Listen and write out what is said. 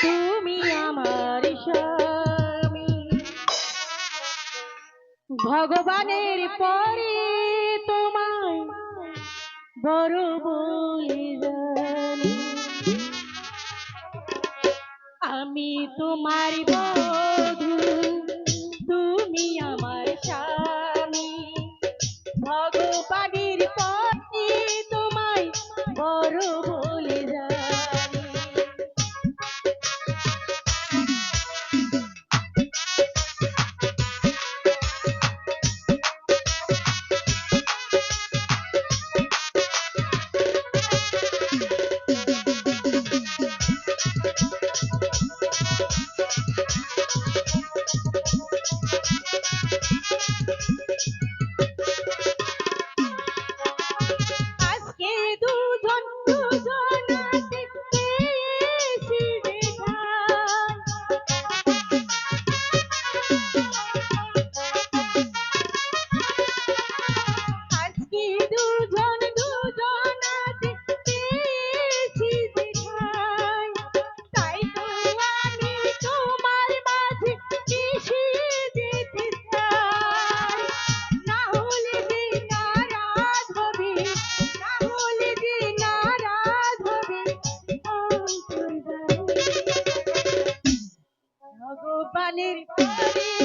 তুমি আমার স্বামী, ভগবানের পরে তোমায় বড় বলে জানি। আমি তোমার বধূ, তুমি আমার স্বামী, ভগবানের পরে তোমায় বড় বলে জানি। আজকে দুজন দুজনাতে পেয়েছি দেখা, আজকে দুজন দুজনাতে পেয়েছি দেখা, তাই তো আমি তোমার মাঝে মিশে যেতে চাই। না হলে যে নারাজ হবে, না হলে যে নারাজ হবে অন্তর্জামী। ভগবানের পরে